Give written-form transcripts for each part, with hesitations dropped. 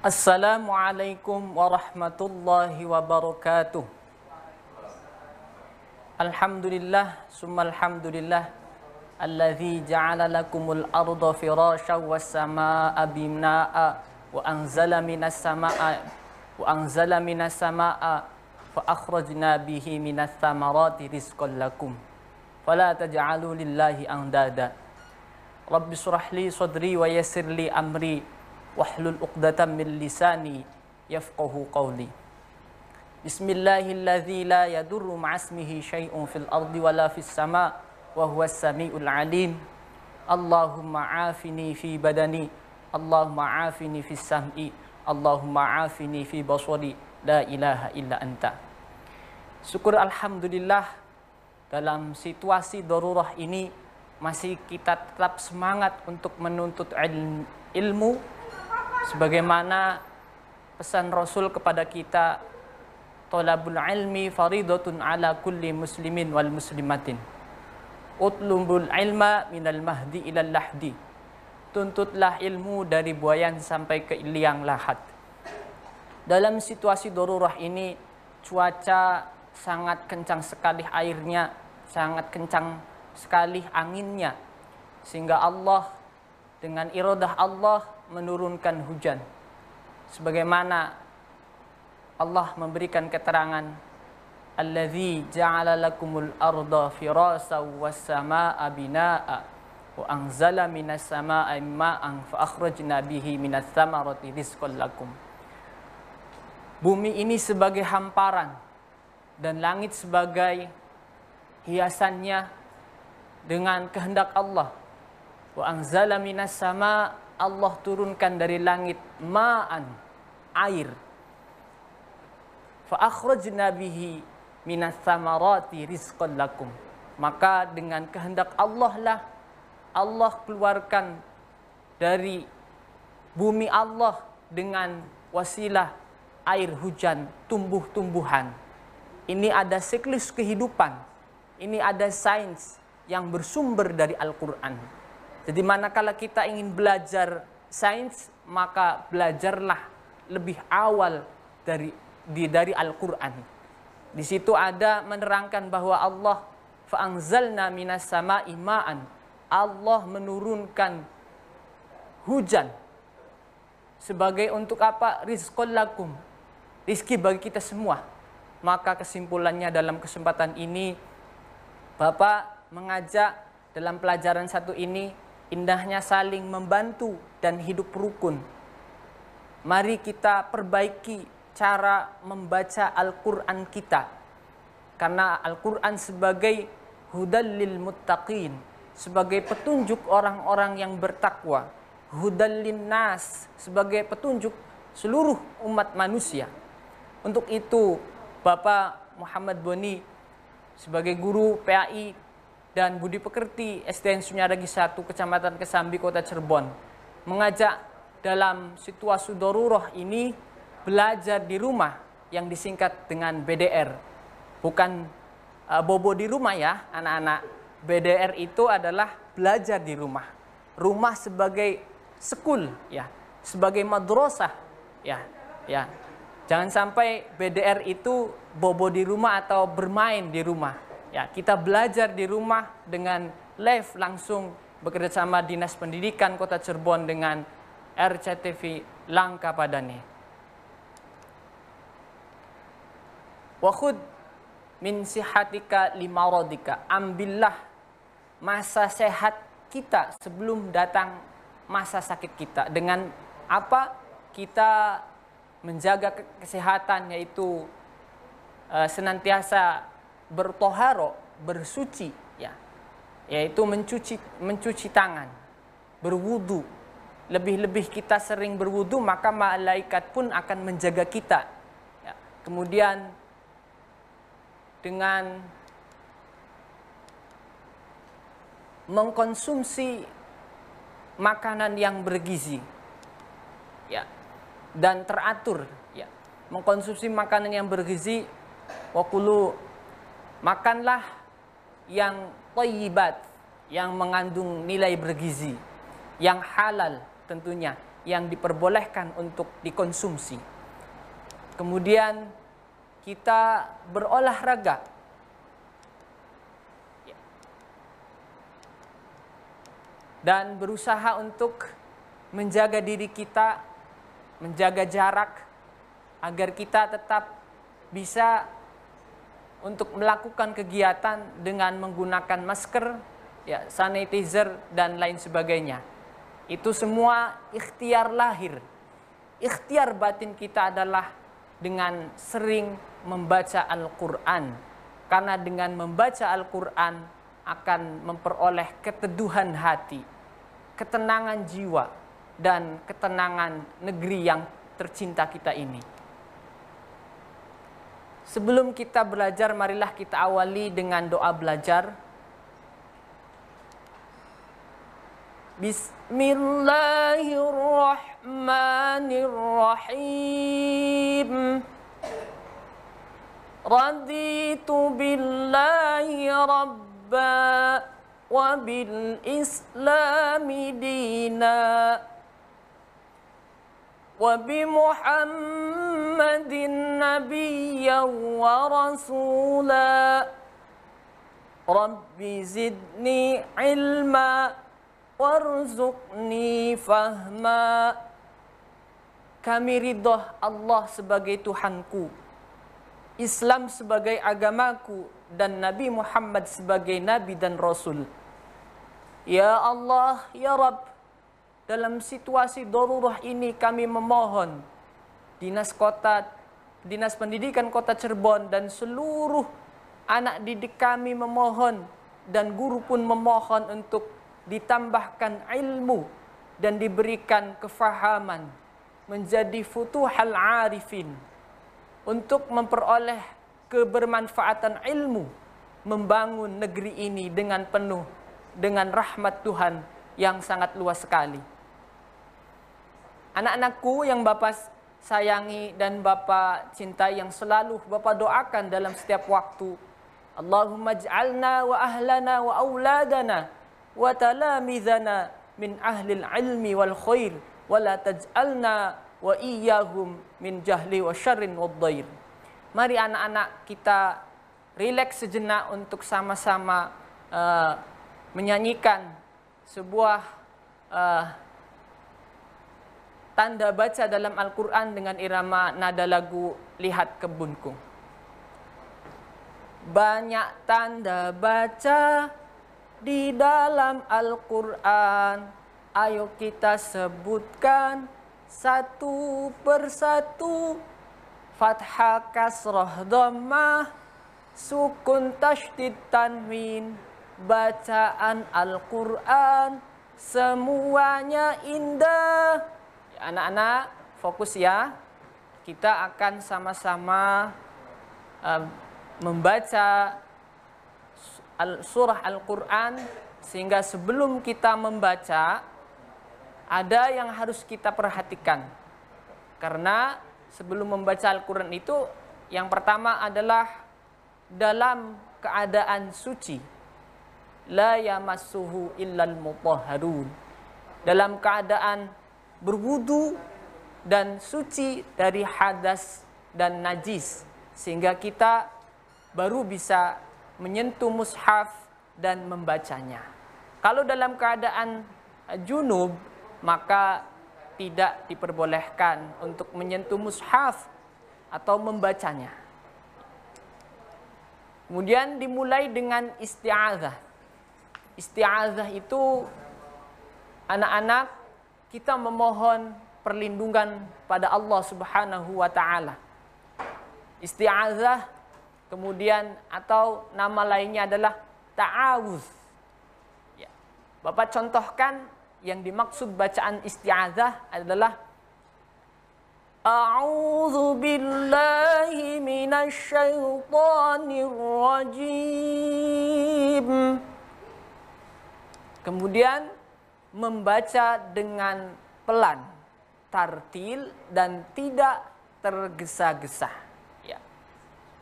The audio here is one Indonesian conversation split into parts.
Assalamualaikum warahmatullahi wabarakatuh. Alhamdulillah, summa alhamdulillah, alladzi ja'ala lakumul arda firasyan was samaa'a binaa'a wa anzala minas samaa'a fa akhrajna bihi minas thamarati rizqan lakum fala taj'alu lillahi andada. Rabbi shrah li sadri wa yassir li amri wahlul 'uqdatam min lisani yafqahu qawli. Bismillahilladzi la yadurru ma'asmihi syai'un fil ardi wala fis sama' wa huwas samiul 'alim. Allahumma 'afini fi badani, Allahumma 'afini fis sam'i, Allahumma 'afini fi basari, la ilaha illa anta. Syukur alhamdulillah, dalam situasi darurah ini masih kita tetap semangat untuk menuntut ilmu sebagaimana pesan Rasul kepada kita, thalabul ilmi faridatun ala kulli muslimin wal muslimatin. Utlubul ilma minal mahdi ilal lahdi. Tuntutlah ilmu dari buayan sampai ke liang lahat. Dalam situasi darurah ini, cuaca sangat kencang sekali airnya, sangat kencang sekali anginnya, sehingga Allah dengan iradah Allah menurunkan hujan. Sebagaimana Allah memberikan keterangan, alladzi ja'ala lakumul arda firasyan was samaa'a binaa'a wa anzala minas samaa'i ma'an fa akhrajna bihi minas thamarati rizqan lakum. Bumi ini sebagai hamparan dan langit sebagai hiasannya dengan kehendak Allah. Wa anzala minas sama', Allah turunkan dari langit ma'an, air. Fa akhrajna bihi minas thamarati rizqan lakum. Maka dengan kehendak Allah lah Allah keluarkan dari bumi Allah dengan wasilah air hujan, tumbuh-tumbuhan. Ini ada siklus kehidupan. Ini ada sains yang bersumber dari Al-Quran. Jadi manakala kita ingin belajar sains, maka belajarlah lebih awal dari Al-Quran. Di situ ada menerangkan bahwa Allah fa'anzalna minas sama'i ma'an. Allah menurunkan hujan sebagai untuk apa? Rizqan lakum. Rizki bagi kita semua. Maka kesimpulannya dalam kesempatan ini, Bapak mengajak dalam pelajaran satu ini, indahnya saling membantu dan hidup rukun. Mari kita perbaiki cara membaca Al-Quran kita. Karena Al-Quran sebagai hudal lil muttaqin, sebagai petunjuk orang-orang yang bertakwa. Hudal lin nas, sebagai petunjuk seluruh umat manusia. Untuk itu, Bapak Muhammad Boni sebagai guru PAI dan Budi Pekerti SDN Sunyaragi 1 Kecamatan Kesambi Kota Cirebon mengajak dalam situasi darurah ini belajar di rumah yang disingkat dengan BDR. Bukan bobo di rumah ya anak-anak. BDR itu adalah belajar di rumah. Rumah sebagai sekul ya, sebagai madrasah ya. Jangan sampai BDR itu bobo di rumah atau bermain di rumah. Ya, kita belajar di rumah dengan live langsung bekerjasama Dinas Pendidikan Kota Cirebon dengan RCTV Langka Padane. Wa khudh min sihatika limaradika. Ambillah masa sehat kita sebelum datang masa sakit kita. Dengan apa? Kita menjaga kesehatan, yaitu senantiasa bertoharo, bersuci ya, yaitu mencuci tangan, berwudu. Lebih-lebih kita sering berwudu, maka malaikat pun akan menjaga kita ya. Kemudian dengan mengkonsumsi makanan yang bergizi ya, dan teratur ya, mengkonsumsi makanan yang bergizi. Wakulu, makanlah yang thayyibat, yang mengandung nilai bergizi, yang halal tentunya, yang diperbolehkan untuk dikonsumsi. Kemudian kita berolahraga. Dan berusaha untuk menjaga diri kita, menjaga jarak, agar kita tetap bisa untuk melakukan kegiatan dengan menggunakan masker, sanitizer, dan lain sebagainya. Itu semua ikhtiar lahir. Ikhtiar batin kita adalah dengan sering membaca Al-Quran. Karena dengan membaca Al-Quran akan memperoleh keteduhan hati, ketenangan jiwa, dan ketenangan negeri yang tercinta kita ini. Sebelum kita belajar, marilah kita awali dengan doa belajar. Bismillahirrahmanirrahim. Raditu billahi rabba wa bil islami dina wa bi Muhammadin nabiyyan wa rasula. Rabbi zidni ilma warzuqni fahma. Kami ridho Allah sebagai Tuhanku, Islam sebagai agamaku, dan Nabi Muhammad sebagai Nabi dan Rasul. Ya Allah, ya Rabb, dalam situasi darurah ini kami memohon Dinas Pendidikan Kota Cirebon dan seluruh anak didik kami memohon, dan guru pun memohon untuk ditambahkan ilmu dan diberikan kefahaman menjadi futuhal arifin, untuk memperoleh kebermanfaatan ilmu, membangun negeri ini dengan penuh dengan rahmat Tuhan yang sangat luas sekali. Anak-anakku yang Bapak sayangi dan Bapak cintai, yang selalu Bapak doakan dalam setiap waktu, Allahumma ij'alna wa ahlana wa auladana wa talamidhana min ahlil ilmi wal khair, wa la taj'alna wa iyyahum min jahli wa syarrin wad dhair. Mari anak-anak kita rileks sejenak untuk sama-sama menyanyikan sebuah tanda baca dalam Al-Quran dengan irama nada lagu Lihat Kebunku. Banyak tanda baca di dalam Al-Quran, ayo kita sebutkan satu persatu. Fathah, kasrah, dhammah, sukun, tasydid, tanwin. Bacaan Al-Quran semuanya indah. Anak-anak fokus ya. Kita akan sama-sama membaca surah Al-Quran, sehingga sebelum kita membaca ada yang harus kita perhatikan. Karena sebelum membaca Al-Quran itu, yang pertama adalah dalam keadaan suci. La yamassuhu illal mutahharun. Dalam keadaan berwudu dan suci dari hadas dan najis, sehingga kita baru bisa menyentuh mushaf dan membacanya. Kalau dalam keadaan junub, maka tidak diperbolehkan untuk menyentuh mushaf atau membacanya. Kemudian dimulai dengan isti'adzah. Isti'adzah itu anak-anak kita memohon perlindungan pada Allah Subhanahu wa taala. Isti'adzah kemudian atau nama lainnya adalah ta'awuz. Ya. Bapak contohkan yang dimaksud bacaan isti'adzah adalah A'udzu billahi minasyaitonir rajim. Kemudian membaca dengan pelan, tartil, dan tidak tergesa-gesa. Ya.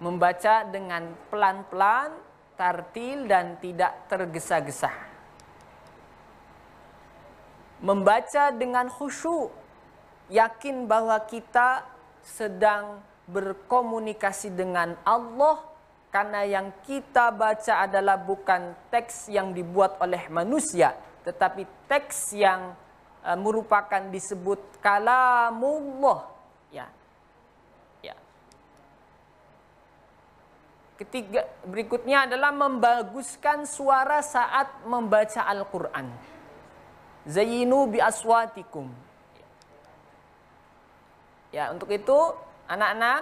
Membaca dengan pelan-pelan, tartil, dan tidak tergesa-gesa. Membaca dengan khusyuk, yakin bahwa kita sedang berkomunikasi dengan Allah, karena yang kita baca adalah bukan teks yang dibuat oleh manusia, tetapi teks yang merupakan disebut kalamullah. Ya. Ya. Ketiga, berikutnya adalah membaguskan suara saat membaca Al-Quran. Zayyinu bi aswatikum. Ya, untuk itu anak-anak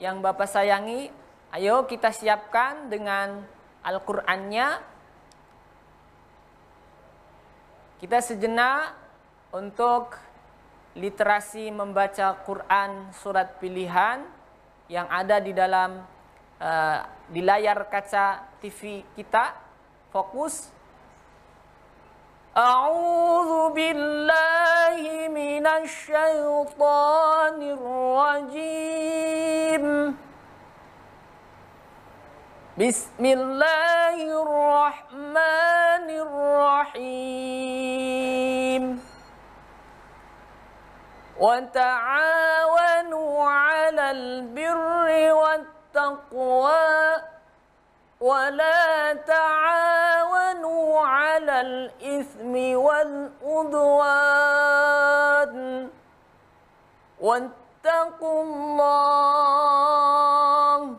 yang Bapak sayangi, ayo kita siapkan dengan Al-Qur'annya. Kita sejenak untuk literasi membaca Quran surat pilihan yang ada di dalam di layar kaca TV kita. Fokus. A'udzu billahi minasy syaithanir rajim. Bismillahirrahmanirrahim. Wa ta'awanu 'alal birri wat taqwa wa la ta'awanu 'alal itsmi wal udwan wattaqullah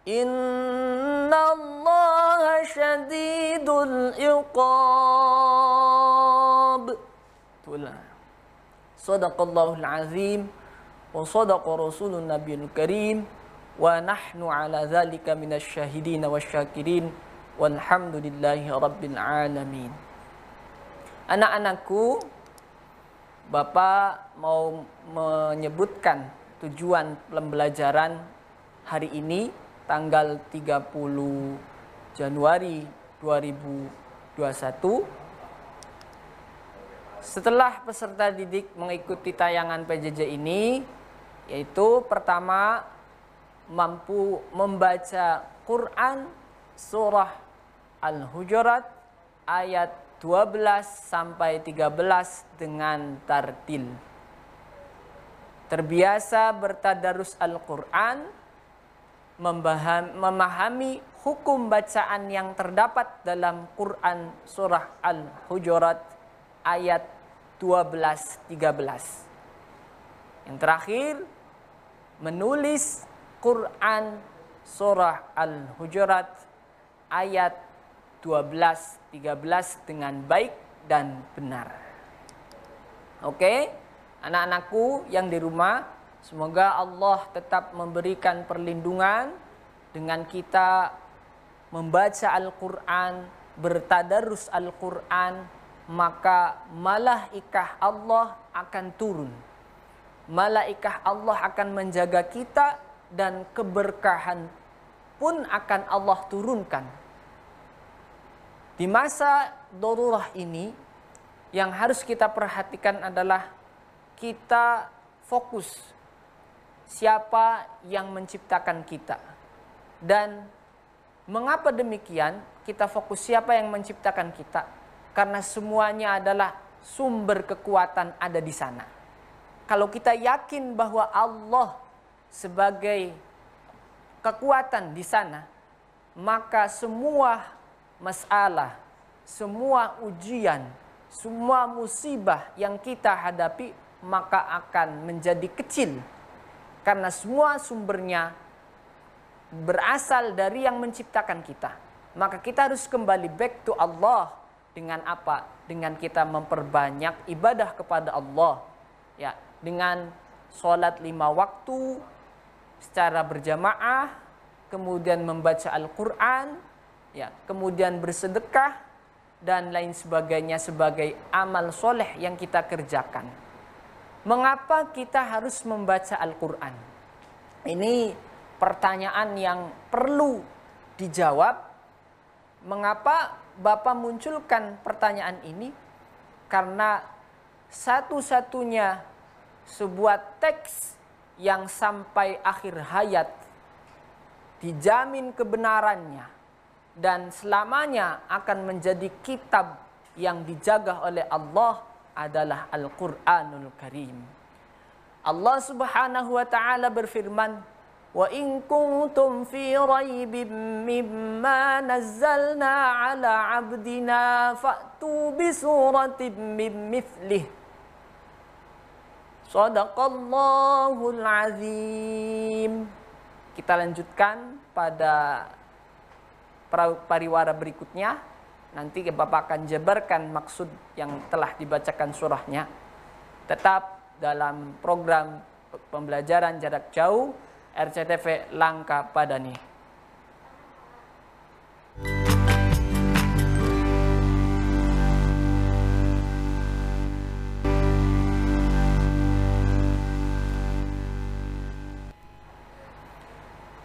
innallaha syadidul iqab. Itulah. Shadaqallahul azim wa shadaqa rasulun nabiyul karim wa nahnu ala dzalika minasy syahidin wasyakirin walhamdulillahi rabbil alamin. Anak-anakku, Bapak mau menyebutkan tujuan pembelajaran hari ini tanggal 30 Januari 2021. Setelah peserta didik mengikuti tayangan PJJ ini, yaitu pertama mampu membaca Quran surah Al-Hujurat ayat 12 sampai 13 dengan tartil. Terbiasa bertadarus Al-Quran, memahami hukum bacaan yang terdapat dalam Quran surah Al-Hujurat ayat 12-13. Yang terakhir, menulis Quran surah Al-Hujurat ayat 12-13 dengan baik dan benar. Oke, anak-anakku yang di rumah, semoga Allah tetap memberikan perlindungan dengan kita membaca Al-Quran, bertadarus Al-Quran, maka malaikah Allah akan turun. Malaikah Allah akan menjaga kita dan keberkahan pun akan Allah turunkan. Di masa darurah ini yang harus kita perhatikan adalah kita fokus siapa yang menciptakan kita. Dan mengapa demikian kita fokus siapa yang menciptakan kita? Karena semuanya adalah sumber kekuatan ada di sana. Kalau kita yakin bahwa Allah sebagai kekuatan di sana, maka semua masalah, semua ujian, semua musibah yang kita hadapi maka akan menjadi kecil. Karena semua sumbernya berasal dari yang menciptakan kita. Maka kita harus kembali back to Allah. Dengan apa? Dengan kita memperbanyak ibadah kepada Allah. Ya, dengan sholat 5 waktu secara berjamaah, kemudian membaca Al-Quran, ya, kemudian bersedekah, dan lain sebagainya sebagai amal soleh yang kita kerjakan. Mengapa kita harus membaca Al-Quran? Ini pertanyaan yang perlu dijawab. Mengapa Bapak munculkan pertanyaan ini? Karena satu-satunya sebuah teks yang sampai akhir hayat dijamin kebenarannya dan selamanya akan menjadi kitab yang dijaga oleh Allah adalah Al-Quranul Karim. Allah Subhanahu wa taala berfirman, "Wa in kuntum fi raibin mimma nazzalna ala 'abdina fa'tu bi suratin min mithlih." Shadaqallahul azim. Kita lanjutkan pada pariwara berikutnya. Nanti Bapak akan jabarkan maksud yang telah dibacakan surahnya. Tetap dalam program pembelajaran jarak jauh RCTV Langka Padani.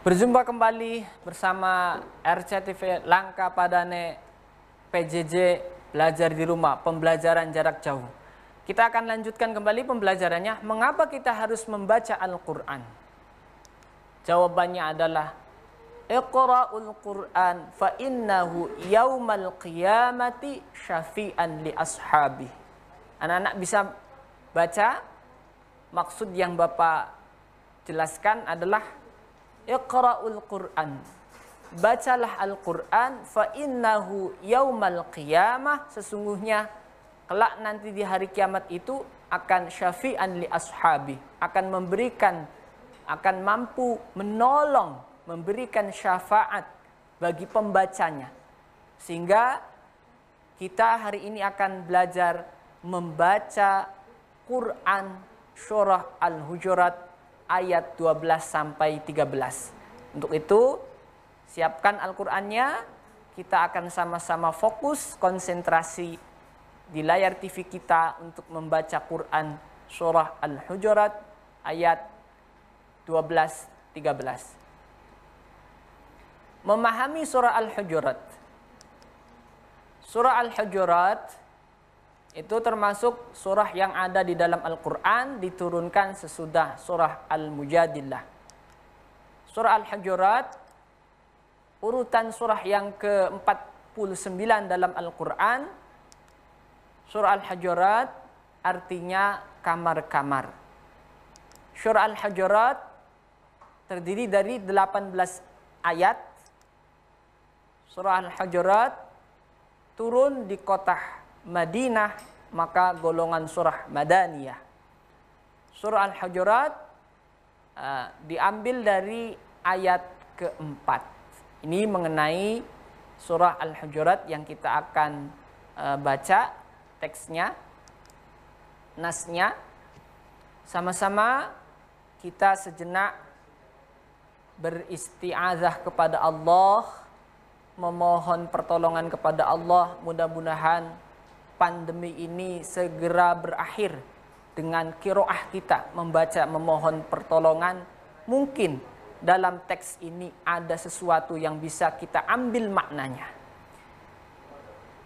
Berjumpa kembali bersama RCTV Langka Padane PJJ Belajar di Rumah, pembelajaran jarak jauh. Kita akan lanjutkan kembali pembelajarannya. Mengapa kita harus membaca Al-Quran? Jawabannya adalah Iqra'ul Quran fa innahu yaumal qiyamati syafi'an li ashabi. Anak-anak bisa baca? Maksud yang Bapak jelaskan adalah Iqra'ul Quran. Bacalah Al-Quran fa innahu yaumal qiyamah, sesungguhnya kelak nanti di hari kiamat itu akan syafi'an li ashabi, akan memberikan, akan mampu menolong, memberikan syafaat bagi pembacanya. Sehingga kita hari ini akan belajar membaca Quran surah Al-Hujurat ayat 12 sampai 13. Untuk itu, siapkan Al-Qur'annya, kita akan sama-sama fokus, konsentrasi di layar TV kita untuk membaca Quran surah Al-Hujurat ayat 12-13. Memahami surah Al-Hujurat. Surah Al-Hujurat itu termasuk surah yang ada di dalam Al-Quran, diturunkan sesudah surah Al-Mujadilah. Surah Al-Hujurat urutan surah yang ke-49 dalam Al-Quran. Surah Al-Hujurat artinya kamar-kamar. Surah Al-Hujurat terdiri dari 18 ayat. Surah Al-Hujurat turun di kota Madinah, maka golongan surah Madaniyah. Surah Al-Hujurat diambil dari ayat keempat. Ini mengenai surah Al-Hujurat yang kita akan baca teksnya, nasnya. Sama-sama kita sejenak beristiazah kepada Allah, memohon pertolongan kepada Allah. Mudah-mudahan pandemi ini segera berakhir dengan qiraah kita membaca, memohon pertolongan. Mungkin dalam teks ini ada sesuatu yang bisa kita ambil maknanya.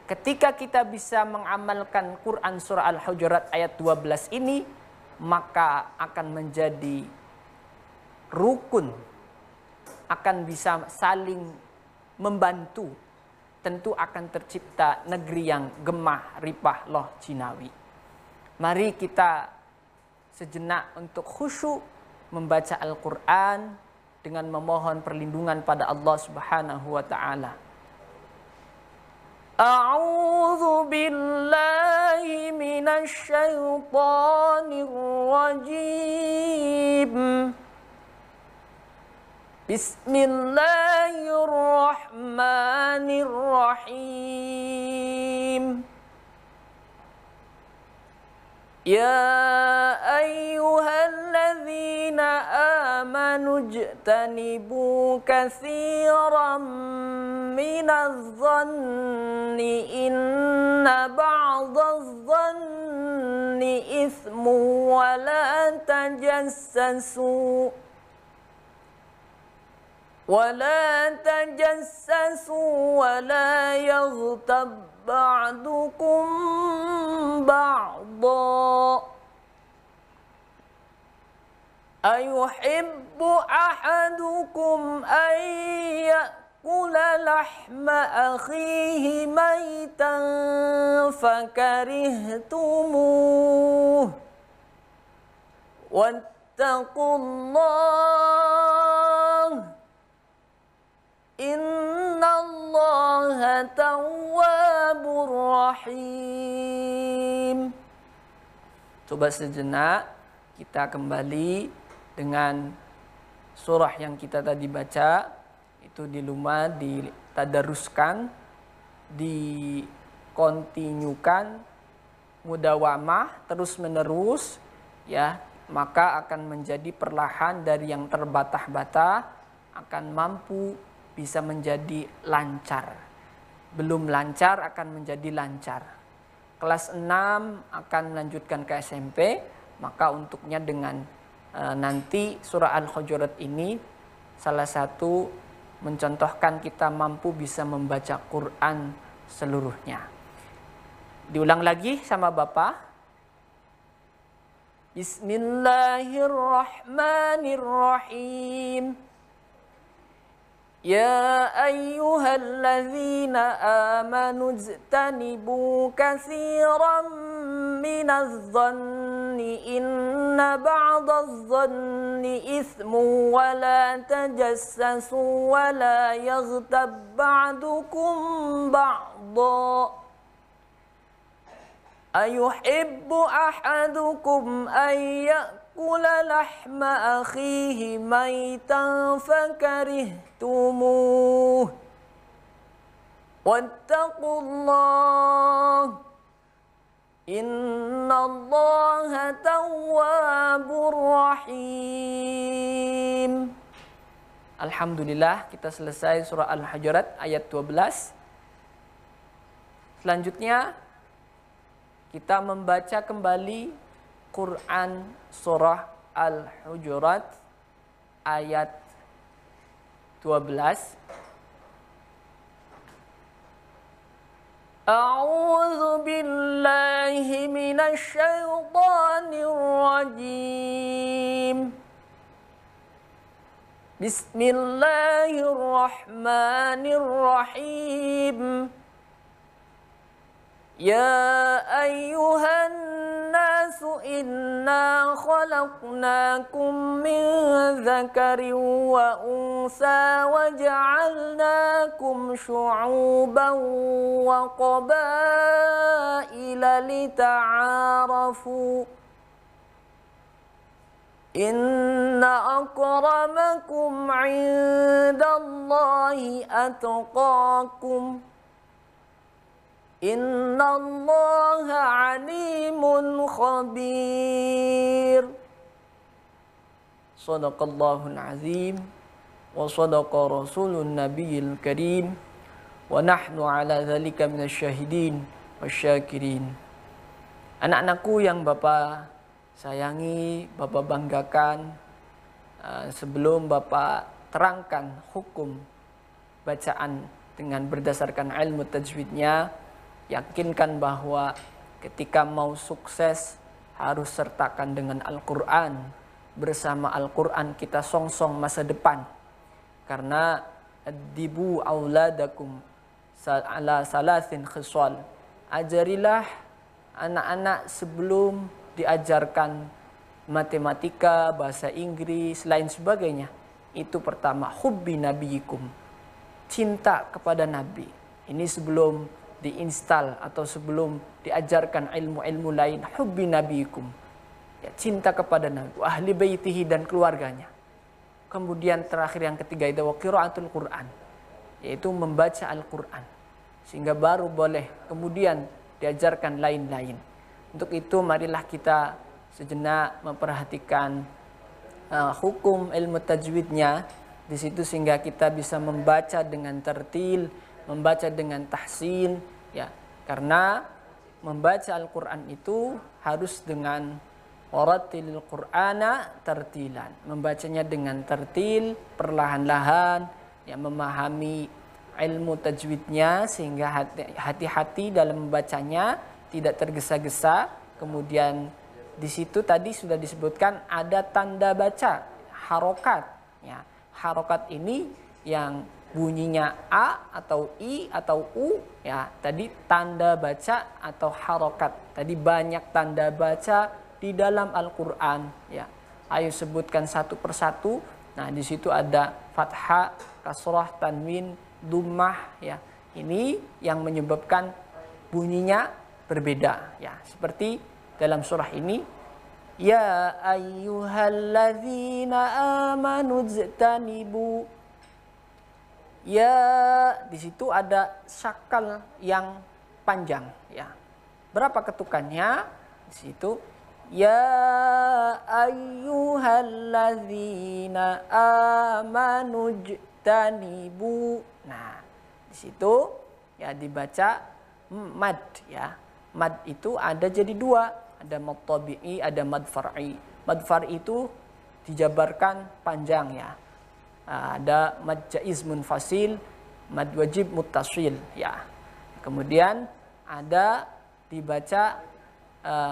Ketika kita bisa mengamalkan Quran surah Al-Hujurat ayat 12 ini, maka akan menjadi rukun, akan bisa saling membantu. Tentu akan tercipta negeri yang gemah ripah loh jinawi. Mari kita sejenak untuk khusyuk membaca Al-Quran dengan memohon perlindungan pada Allah Subhanahu wa ta'ala. A'udzu billahi minasy syaithanir rajim. Bismillahirrahmanirrahim. Ya ayyuhalladzina amanu ijtanibu katsiran minadh-dhanni inna ba'dadh-dhanni itsmu wa la tajassasu ولا تجسسوا ولا يغتب بعضكم بعضا أيحب أحدكم أن يأكل لحم أخيه ميتا فكرهتموه wattaqullah innallaha tawwabur rahim. Coba sejenak kita kembali dengan surah yang kita tadi baca, itu di rumah ditadaruskan, dikontinyukan, mudawamah terus menerus, ya, maka akan menjadi perlahan dari yang terbata-bata akan mampu bisa menjadi lancar. Belum lancar akan menjadi lancar. Kelas 6 akan melanjutkan ke SMP, maka untuknya dengan nanti surah Al-Hujurat ini salah satu mencontohkan kita mampu bisa membaca Quran seluruhnya. Diulang lagi sama Bapak. Bismillahirrahmanirrahim. Ya ayyuhalladzina amanu ijtanibu katsiran minadh-dhanni inna ba'dadh-dhanni ithmun wa la tajassasu wa la yaghtab ba'dukum ba'dha ayuhibbu ahadukum ayyakula lahma akhihi maitan fakarihtumuh wattaqullah innallaha tawwabur rahim. Alhamdulillah, kita selesai surah Al-Hujurat ayat 12. Selanjutnya kita membaca kembali Quran surah Al-Hujurat ayat 12. A'udzu billahi minasy syaithanir rajim. Bismillahirrahmanirrahim. Ya ayyuhan nasu inna khalaqnakum min dzakarin wa unsa wa ja'alnakum syu'uban wa qabaila lita'arafu inna akramakum 'indallahi atqakum innallaha alimun khabir. Shadaqallahul azim wa shadaqa rasulun nabiyil karim wa nahnu ala dzalika minasyahidin wasyakirin. Anak-anakku yang Bapak sayangi, Bapak banggakan, sebelum Bapak terangkan hukum bacaan dengan berdasarkan ilmu tajwidnya, yakinkan bahwa ketika mau sukses harus sertakan dengan Al-Quran. Bersama Al-Quran kita songsong masa depan. Karena adibu auladakum ala salasin khisal. Ajarilah anak-anak sebelum diajarkan matematika, bahasa Inggris, lain sebagainya. Itu pertama, hubbi nabiyikum. Cinta kepada Nabi. Ini sebelum diinstal atau sebelum diajarkan ilmu-ilmu lain, hubbi nabiyikum, ya, cinta kepada Nabi, ahli baitihi dan keluarganya. Kemudian terakhir yang ketiga itu wa qiraatul Quran, yaitu membaca Al-Quran, sehingga baru boleh kemudian diajarkan lain-lain. Untuk itu marilah kita sejenak memperhatikan hukum ilmu tajwidnya di situ, sehingga kita bisa membaca dengan tertil, membaca dengan tahsin, ya, karena membaca Al-Quran itu harus dengan waratilil Qur'ana tartilan, membacanya dengan tertil, perlahan-lahan, ya, memahami ilmu tajwidnya sehingga hati-hati dalam membacanya, tidak tergesa-gesa. Kemudian di situ tadi sudah disebutkan ada tanda baca, harokat, ya, harokat ini yang bunyinya A atau I atau U, ya, tadi tanda baca atau harokat. Tadi banyak tanda baca di dalam Al-Quran, ya. Ayo sebutkan satu persatu. Nah, di situ ada fathah, kasrah, tanwin, dhammah ya. Ini yang menyebabkan bunyinya berbeda ya. Seperti dalam surah ini, ya ayyuhalladzina amanu ijtanibu. Ya, di situ ada syakal yang panjang ya. Berapa ketukannya? Di situ ya ayyuhalladzina amanu ijtanibu. Nah, di situ ya dibaca mad ya. Mad itu ada jadi dua, ada mad tabi'i, ada mad far'i. Mad far'i itu dijabarkan panjang ya. Ada mad jaiz munfasil, mad wajib muttasil ya. Kemudian ada dibaca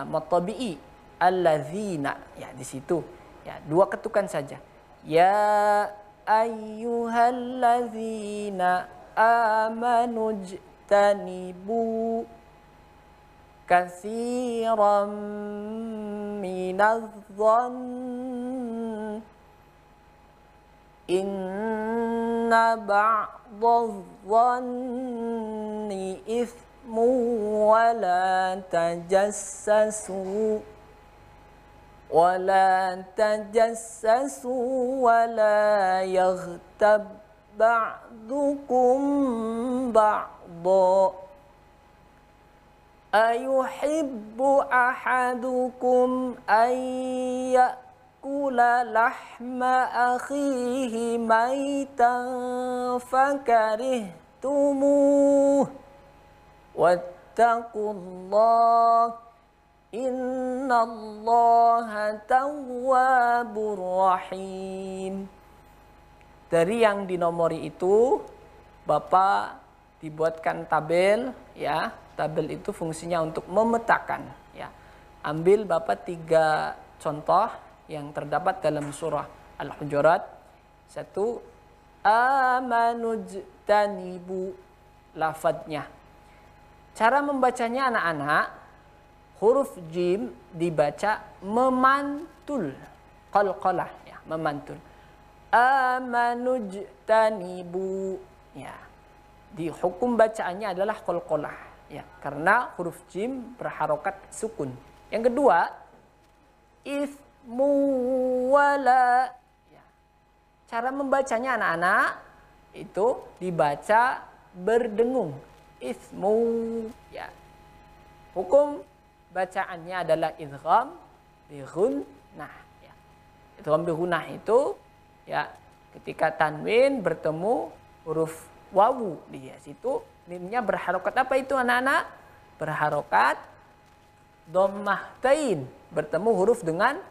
mad tabi'i alladzina ya, di situ ya dua ketukan saja. Ya ayyuhalladzina amanu ijtanibu katsiran minadh-dhann inna ba'dadh-dhanni ithmu wa la tajassasu wa la yaghtab ba'dukum ba'dha ayuhibbu ahadukum kula lahma akhihi maitan fakarihtumuh wattaqullah innallaha tawwabur rahim. Dari yang dinomori itu Bapak dibuatkan tabel ya. Tabel itu fungsinya untuk memetakan ya. Ambil Bapak 3 contoh yang terdapat dalam surah Al-Hujurat. 1, amanujtanibu, lafadznya. Cara membacanya anak-anak, huruf jim dibaca memantul, qalqalah ya, memantul. Amanujtanibu ya. Di hukum bacaannya adalah qalqalah ya, karena huruf jim berharokat sukun. Yang kedua, wala ya. Cara membacanya anak-anak itu dibaca berdengung, ismu ya. Hukum bacaannya adalah idgham bi ghunnah ya. Idgham bi ghunnah itu ya, ketika tanwin bertemu huruf wawu di situ mimnya berharokat apa itu anak-anak? Berharokat dhammahtain, bertemu huruf dengan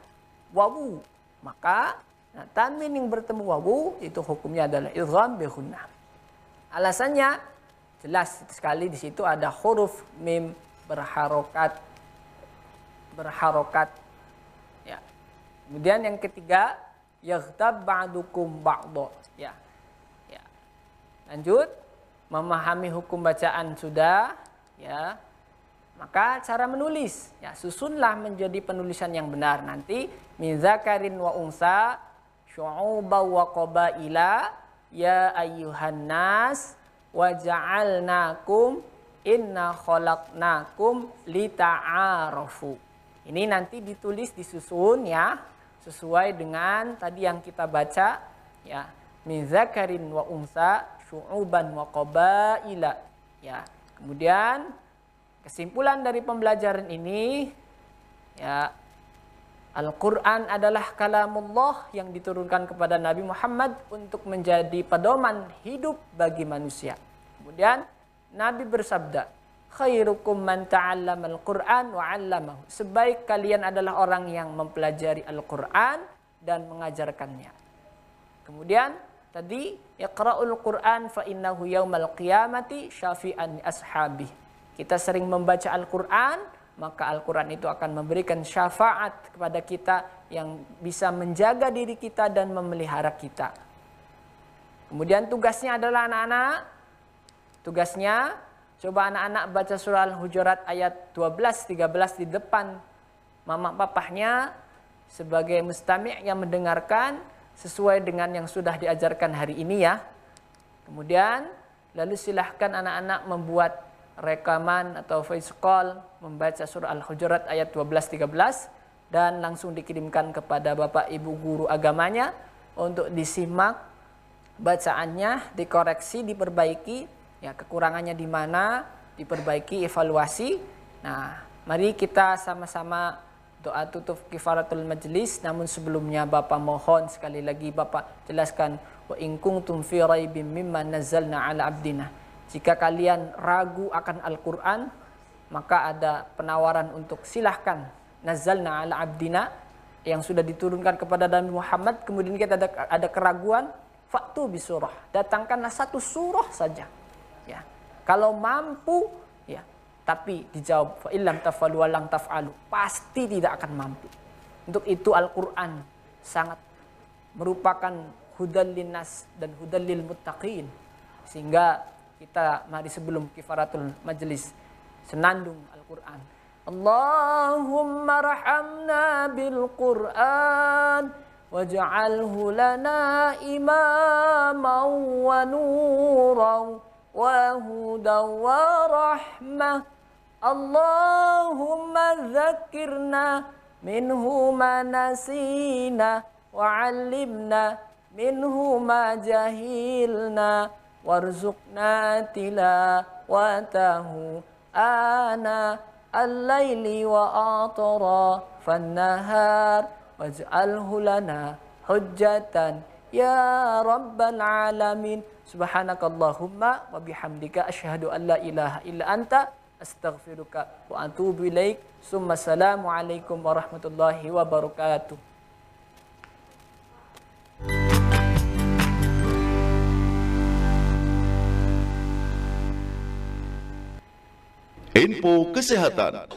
wawu. Maka tanwin yang bertemu wawu itu hukumnya adalah idgham bi ghunnah. Alasannya jelas sekali, di situ ada huruf mim berharokat ya. Kemudian yang ketiga, yaghtab ba'dukum ba'dha ya. Ya. Lanjut, memahami hukum bacaan sudah ya. Maka cara menulis, ya susunlah menjadi penulisan yang benar. Nanti min zakarin wa unsa syu'uba wa qabaila ya ayyuhan nas wa ja'alnakum inna khalaqnakum lita'arafu. Ini nanti ditulis, disusun ya, sesuai dengan tadi yang kita baca ya. Min zakarin wa unsa syu'uban wa qabaila ya. Kemudian kesimpulan dari pembelajaran ini ya, Al-Quran adalah kalamullah yang diturunkan kepada Nabi Muhammad untuk menjadi pedoman hidup bagi manusia. Kemudian Nabi bersabda, khairukum man ta'allama al-Quran wa 'allamahu. Sebaik kalian adalah orang yang mempelajari Al-Quran dan mengajarkannya. Kemudian tadi, iqra'ul Quran fa innahu yaumal qiyamati syafi'an ashabih. Kita sering membaca Al-Quran, maka Al-Quran itu akan memberikan syafaat kepada kita yang bisa menjaga diri kita dan memelihara kita. Kemudian tugasnya adalah anak-anak, tugasnya coba anak-anak baca surah Al-Hujurat ayat 12-13 di depan mama papahnya. sebagai mustami' yang mendengarkan sesuai dengan yang sudah diajarkan hari ini ya. Kemudian lalu silahkan anak-anak membuat rekaman atau voice call membaca surah Al-Hujurat ayat 12-13 dan langsung dikirimkan kepada Bapak Ibu guru agamanya untuk disimak bacaannya, dikoreksi, diperbaiki, ya kekurangannya di mana, diperbaiki, evaluasi. Nah, mari kita sama-sama doa tutup kifaratul majlis. Namun sebelumnya Bapak mohon sekali lagi Bapak jelaskan, wa in kuntum fi raibim mimma nazzalna ala abdina. Jika kalian ragu akan Al-Qur'an, maka ada penawaran untuk silahkan nazzalna ala abdina yang sudah diturunkan kepada Nabi Muhammad. Kemudian kita ada keraguan, faktu bisurah, datangkanlah satu surah saja. Ya, kalau mampu, ya. Tapi dijawab, fa illam tafalu walang taf'alu, pasti tidak akan mampu. Untuk itu Al-Quran sangat merupakan hudal linnas dan hudal lil muttaqin. Sehingga kita mari sebelum kifaratul majlis senandung Al-Quran. Allahumma rahamna bil Quran waj'alhu lana imaman wa nuran wa hudan wa rahmah. Allahumma dzakirna minhu ma nasina wa 'allimna minhu ma jahilna warzuqna tilawatahu ana al-laili wa atara fan-nahar waj'alhu lana hujjatan ya rabbal alamin. Subhanakallahumma wa bihamdika asyhadu an la ilaha illa anta astaghfiruka wa atubu ilaik. Summa assalamu alaikum warahmatullahi wabarakatuh. Info kesehatan.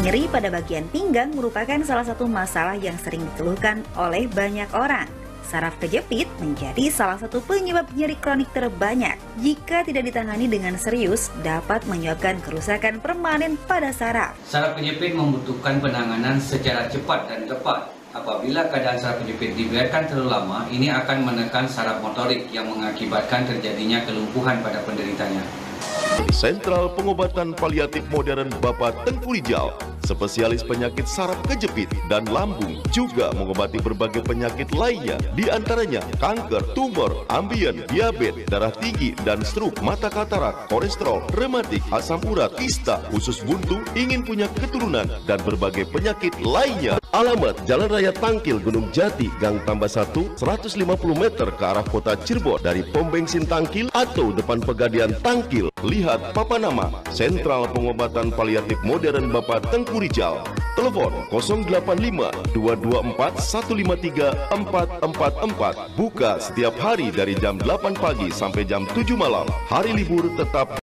Nyeri pada bagian pinggang merupakan salah satu masalah yang sering dikeluhkan oleh banyak orang. Saraf kejepit menjadi salah satu penyebab nyeri kronik terbanyak. Jika tidak ditangani dengan serius, dapat menyebabkan kerusakan permanen pada saraf. Saraf kejepit membutuhkan penanganan secara cepat dan tepat. Apabila keadaan saraf kejepit dibiarkan terlalu lama, ini akan menekan saraf motorik yang mengakibatkan terjadinya kelumpuhan pada penderitanya. Sentral Pengobatan Paliatif Modern Bapak Tengku Rijal, spesialis penyakit saraf kejepit dan lambung, juga mengobati berbagai penyakit lainnya, di antaranya kanker, tumor, ambien, diabetes, darah tinggi dan stroke, mata katarak, kolesterol, rematik, asam urat, kista, usus buntu, ingin punya keturunan, dan berbagai penyakit lainnya. Alamat Jalan Raya Tangkil, Gunung Jati, Gang Tambah 1, 150 meter ke arah kota Cirebon dari pom bensin Tangkil atau depan Pegadian Tangkil. Lihat papan nama Sentral Pengobatan Paliatif Modern Bapak Tengku Rijal. Telepon 085 224 153 444. Buka setiap hari dari jam 8 pagi sampai jam 7 malam. Hari libur tetap